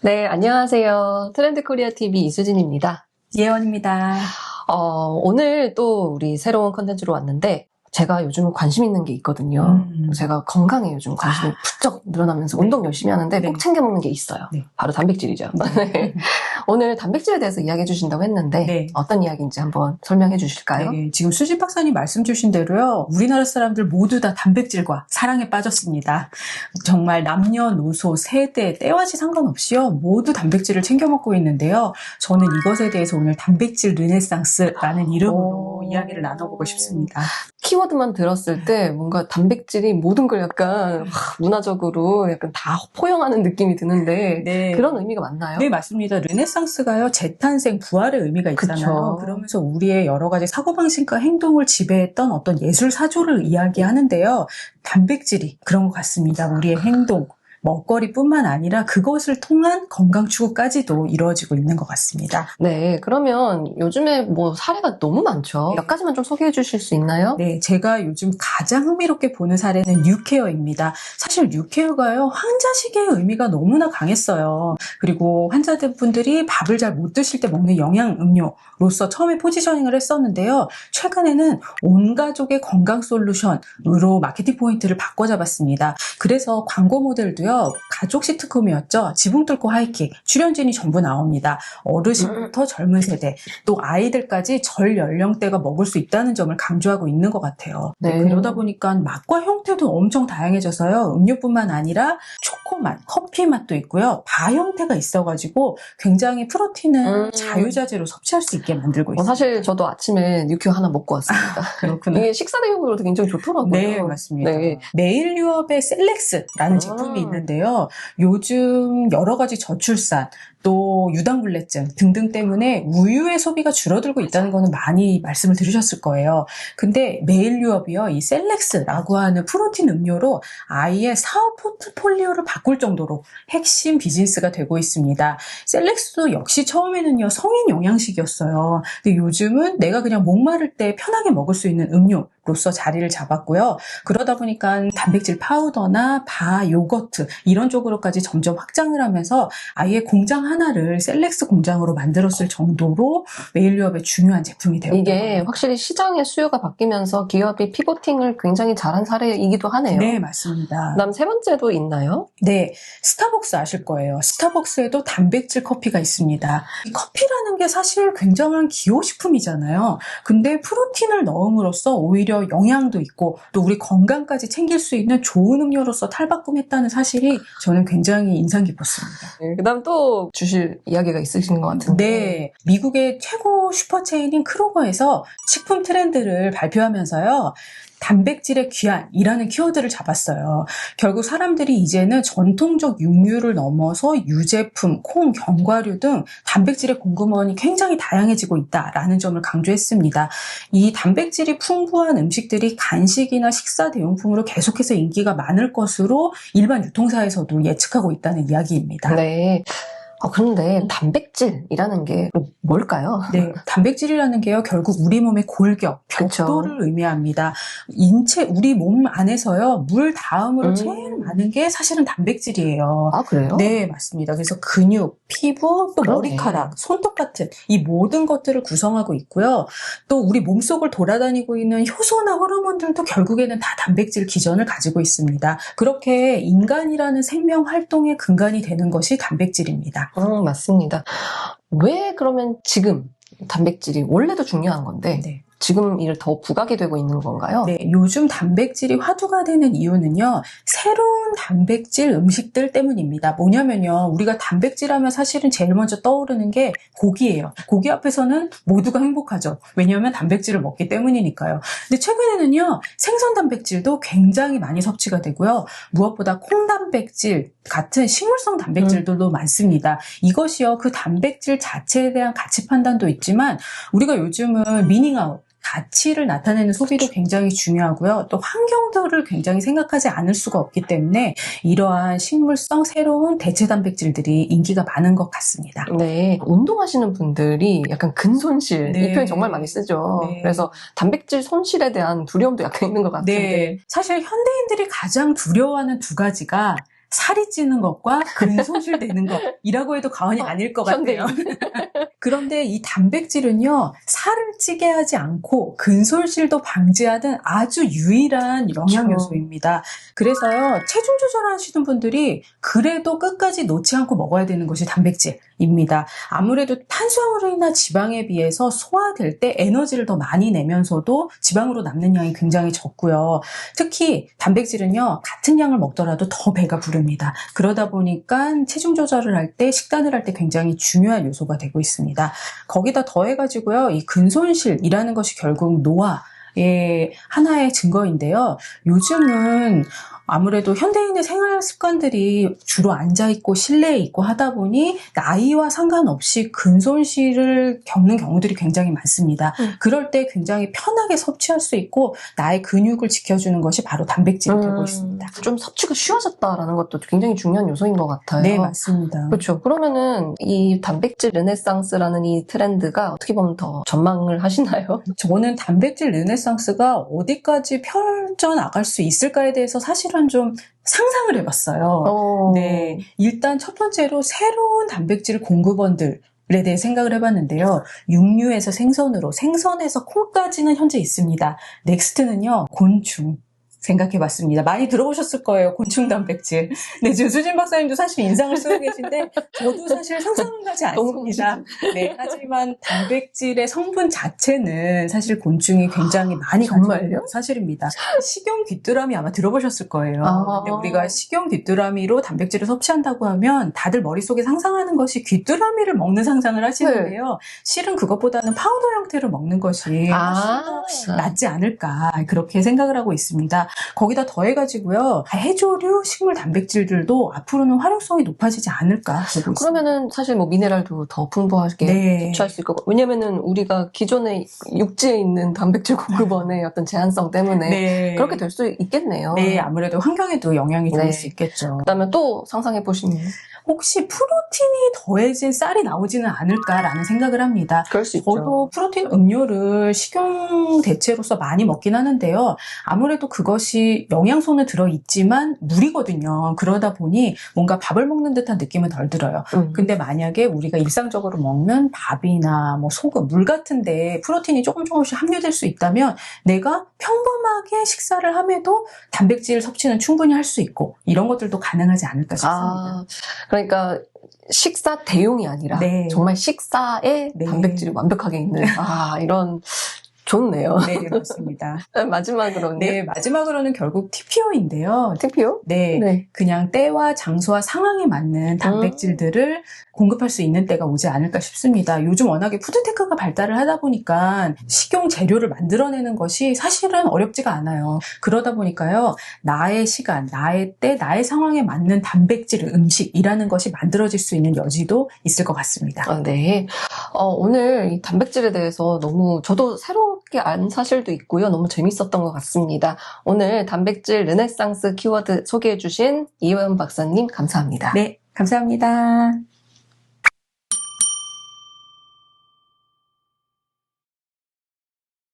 네, 안녕하세요. 트렌드 코리아 TV 이수진입니다. 예원입니다. 오늘 또 우리 새로운 컨텐츠로 왔는데, 제가 요즘 관심 있는 게 있거든요. 제가 건강에 요즘 관심이 부쩍 늘어나면서 네. 운동 열심히 하는데 꼭 네. 챙겨 먹는 게 있어요. 네. 바로 단백질이죠. 네. 오늘 단백질에 대해서 이야기해 주신다고 했는데, 네. 어떤 이야기인지 한번 설명해 주실까요? 네, 지금 수진 박사님 말씀 주신 대로요. 우리나라 사람들 모두 다 단백질과 사랑에 빠졌습니다. 정말 남녀노소, 세대, 때와지 상관없이요. 모두 단백질을 챙겨 먹고 있는데요. 저는 이것에 대해서 오늘 단백질 르네상스라는 이름으로 이야기를 나눠보고 싶습니다. 키워드만 들었을 때 뭔가 단백질이 모든 걸 약간 문화적으로 약간 다 포용하는 느낌이 드는데 네. 그런 의미가 맞나요? 네, 맞습니다. 르네상스가요, 재탄생, 부활의 의미가 있잖아요. 그쵸. 그러면서 우리의 여러 가지 사고방식과 행동을 지배했던 어떤 예술 사조를 이야기하는데요. 단백질이 그런 것 같습니다. 우리의 행동, 먹거리뿐만 아니라 그것을 통한 건강 추구까지도 이루어지고 있는 것 같습니다. 네, 그러면 요즘에 뭐 사례가 너무 많죠. 몇 가지만 좀 소개해 주실 수 있나요? 네, 제가 요즘 가장 흥미롭게 보는 사례는 뉴케어입니다. 사실 뉴케어가요, 환자식의 의미가 너무나 강했어요. 그리고 환자분들이 밥을 잘 못 드실 때 먹는 영양음료로서 처음에 포지셔닝을 했었는데요. 최근에는 온 가족의 건강 솔루션으로 마케팅 포인트를 바꿔 잡았습니다. 그래서 광고 모델도요, 가족 시트콤이었죠. 지붕 뚫고 하이킥, 출연진이 전부 나옵니다. 어르신부터 젊은 세대, 또 아이들까지 전 연령대가 먹을 수 있다는 점을 강조하고 있는 것 같아요. 네. 그러다 보니까 맛과 형태도 엄청 다양해져서요. 음료뿐만 아니라 초코맛, 커피 맛도 있고요. 바 형태가 있어가지고 굉장히 프로틴은 자유자재로 섭취할 수 있게 만들고 있어요. 사실 저도 아침에 뉴큐 하나 먹고 왔습니다. 그렇구나. 이게 식사 대용으로도 굉장히 좋더라고요. 네, 맞습니다. 네. 메일 유업의 셀렉스라는 제품이 있는데요. 요즘 여러 가지 저출산, 또 유당불내증 등등 때문에 우유의 소비가 줄어들고 있다는 거는 많이 말씀을 들으셨을 거예요. 근데 메일 유업이요, 이 셀렉스라고 하는 프로틴 음료로 아이의 사업 포트폴리오를 바꿀 정도로 핵심 비즈니스가 되고 있습니다. 셀렉스도 역시 처음에는요, 성인 영양식이었어요. 근데 요즘은 내가 그냥 목마를 때 편하게 먹을 수 있는 음료로서 자리를 잡았고요. 그러다 보니까 단백질 파우더나 바, 요거트 이런 쪽으로까지 점점 확장을 하면서 아예 공장 하나를 셀렉스 공장으로 만들었을 정도로 메일유업의 중요한 제품이 되었다. 이게 확실히 시장의 수요가 바뀌면서 기업이 피보팅을 굉장히 잘한 사례이기도 하네요. 네, 맞습니다. 그다음 세 번째도 있나요? 네, 스타벅스 아실 거예요. 스타벅스에도 단백질 커피가 있습니다. 이 커피라는 게 사실 굉장한 기호식품이잖아요. 근데 프로틴을 넣음으로써 오히려 영양도 있고 또 우리 건강까지 챙길 수 있는 좋은 음료로서 탈바꿈했다는 사실이 저는 굉장히 인상 깊었습니다. 네, 그다음 또 주실 이야기가 있으신 것 같은데. 네, 미국의 최고 슈퍼체인인 크로거에서 식품 트렌드를 발표하면서요. 단백질의 귀환이라는 키워드를 잡았어요. 결국 사람들이 이제는 전통적 육류를 넘어서 유제품, 콩, 견과류 등 단백질의 공급원이 굉장히 다양해지고 있다라는 점을 강조했습니다. 이 단백질이 풍부한 음식들이 간식이나 식사 대용품으로 계속해서 인기가 많을 것으로 일반 유통사에서도 예측하고 있다는 이야기입니다. 네. 그런데 단백질이라는 게 뭘까요? 네, 단백질이라는 게요, 결국 우리 몸의 골격, 그쵸. 벽돌을 의미합니다. 우리 몸 안에서요, 물 다음으로 제일 많은 게 사실은 단백질이에요. 아, 그래요? 네, 맞습니다. 그래서 근육, 피부, 또 그러네. 머리카락, 손톱 같은 이 모든 것들을 구성하고 있고요. 또 우리 몸속을 돌아다니고 있는 효소나 호르몬들도 결국에는 다 단백질 기전을 가지고 있습니다. 그렇게 인간이라는 생명 활동의 근간이 되는 것이 단백질입니다. 맞습니다. 왜 그러면 지금 단백질이 원래도 중요한 건데 네. 지금 이를 더 부각이 되고 있는 건가요? 네, 요즘 단백질이 화두가 되는 이유는요, 새로운 단백질 음식들 때문입니다. 뭐냐면요, 우리가 단백질 하면 사실은 제일 먼저 떠오르는 게 고기예요. 고기 앞에서는 모두가 행복하죠. 왜냐하면 단백질을 먹기 때문이니까요. 근데 최근에는요, 생선 단백질도 굉장히 많이 섭취가 되고요. 무엇보다 콩단백질 같은 식물성 단백질들도 많습니다. 이것이요, 그 단백질 자체에 대한 가치 판단도 있지만 우리가 요즘은 미닝아웃, 가치를 나타내는 소비도 굉장히 중요하고요. 또 환경들을 굉장히 생각하지 않을 수가 없기 때문에 이러한 식물성 새로운 대체 단백질들이 인기가 많은 것 같습니다. 네, 운동하시는 분들이 약간 근손실, 네. 이 표현 정말 많이 쓰죠. 네. 그래서 단백질 손실에 대한 두려움도 약간 있는 것 같은데. 네, 사실 현대인들이 가장 두려워하는 두 가지가 살이 찌는 것과 근손실 되는 것이라고 해도 과언이 아닐 것 같아요. 그런데 이 단백질은요, 살을 찌게 하지 않고 근손실도 방지하는 아주 유일한 영양요소입니다. 그래서요, 체중 조절하시는 분들이 그래도 끝까지 놓지 않고 먹어야 되는 것이 단백질입니다. 아무래도 탄수화물이나 지방에 비해서 소화될 때 에너지를 더 많이 내면서도 지방으로 남는 양이 굉장히 적고요. 특히 단백질은요, 같은 양을 먹더라도 더 배가 부릅니다. 그러다 보니까 체중 조절을 할 때, 식단을 할 때 굉장히 중요한 요소가 되고 있습니다. 거기다 더해가지고요, 이 근손실이라는 것이 결국 노화의 하나의 증거인데요. 요즘은 아무래도 현대인의 생활 습관들이 주로 앉아있고 실내에 있고 하다 보니 나이와 상관없이 근손실을 겪는 경우들이 굉장히 많습니다. 그럴 때 굉장히 편하게 섭취할 수 있고 나의 근육을 지켜주는 것이 바로 단백질이 되고 있습니다. 좀 섭취가 쉬워졌다라는 것도 굉장히 중요한 요소인 것 같아요. 네, 맞습니다. 그렇죠. 그러면은 이 단백질 르네상스라는 이 트렌드가 어떻게 보면 더 전망을 하시나요? 저는 단백질 르네상스가 어디까지 펼쳐나갈 수 있을까에 대해서 사실은 좀 상상을 해봤어요. 네, 일단 첫 번째로 새로운 단백질 공급원들 에 대해 생각을 해봤는데요. 육류에서 생선으로, 생선에서 콩까지는 현재 있습니다. 넥스트는요, 곤충. 생각해봤습니다. 많이 들어보셨을 거예요. 곤충 단백질. 네, 지금 수진 박사님도 사실 인상을 쓰고 계신데 저도 사실 상상은 가지 않습니다. 네, 하지만 단백질의 성분 자체는 사실 곤충이 굉장히 많이 가지고 있는 사실입니다. 식용 귀뚜라미 아마 들어보셨을 거예요. 근데 우리가 식용 귀뚜라미로 단백질을 섭취한다고 하면 다들 머릿속에 상상하는 것이 귀뚜라미를 먹는 상상을 하시는데요. 실은 그것보다는 파우더 형태로 먹는 것이 훨씬 더 낫지 않을까 그렇게 생각을 하고 있습니다. 거기다 더해가지고요, 해조류 식물 단백질들도 앞으로는 활용성이 높아지지 않을까 보고 있습니다. 그러면은 사실 뭐 미네랄도 더 풍부하게 섭취할 수 있고, 왜냐면은 우리가 기존에 육지에 있는 단백질 공급원의 어떤 제한성 때문에 그렇게 될 수 있겠네요. 네, 아무래도 환경에도 영향이 될 수 있겠죠. 그다음에 또 상상해 보시면 혹시 프로틴이 더해진 쌀이 나오지는 않을까라는 생각을 합니다. 그럴 수 있죠. 저도 프로틴 음료를 식용 대체로서 많이 먹긴 하는데요. 아무래도 그것이 영양소는 들어있지만 물이거든요. 그러다 보니 뭔가 밥을 먹는 듯한 느낌은 덜 들어요. 근데 만약에 우리가 일상적으로 먹는 밥이나 뭐 소금, 물 같은데 프로틴이 조금씩 함유될 수 있다면 내가 평범하게 식사를 함에도 단백질 섭취는 충분히 할 수 있고 이런 것들도 가능하지 않을까 싶습니다. 그러니까 식사 대용이 아니라 정말 식사에 단백질이 완벽하게 있는 이런 좋네요. 네, 맞습니다. 마지막으로는? 네, 마지막으로는 결국 TPO인데요. TPO? 네, 그냥 때와 장소와 상황에 맞는 단백질들을 공급할 수 있는 때가 오지 않을까 싶습니다. 요즘 워낙에 푸드테크가 발달을 하다 보니까 식용 재료를 만들어내는 것이 사실은 어렵지가 않아요. 그러다 보니까요, 나의 시간, 나의 때, 나의 상황에 맞는 단백질 음식이라는 것이 만들어질 수 있는 여지도 있을 것 같습니다. 네. 오늘 이 단백질에 대해서 너무 저도 새롭게 안 사실도 있고요. 너무 재밌었던 것 같습니다. 오늘 단백질 르네상스 키워드 소개해 주신 이호연 박사님 감사합니다. 네, 감사합니다.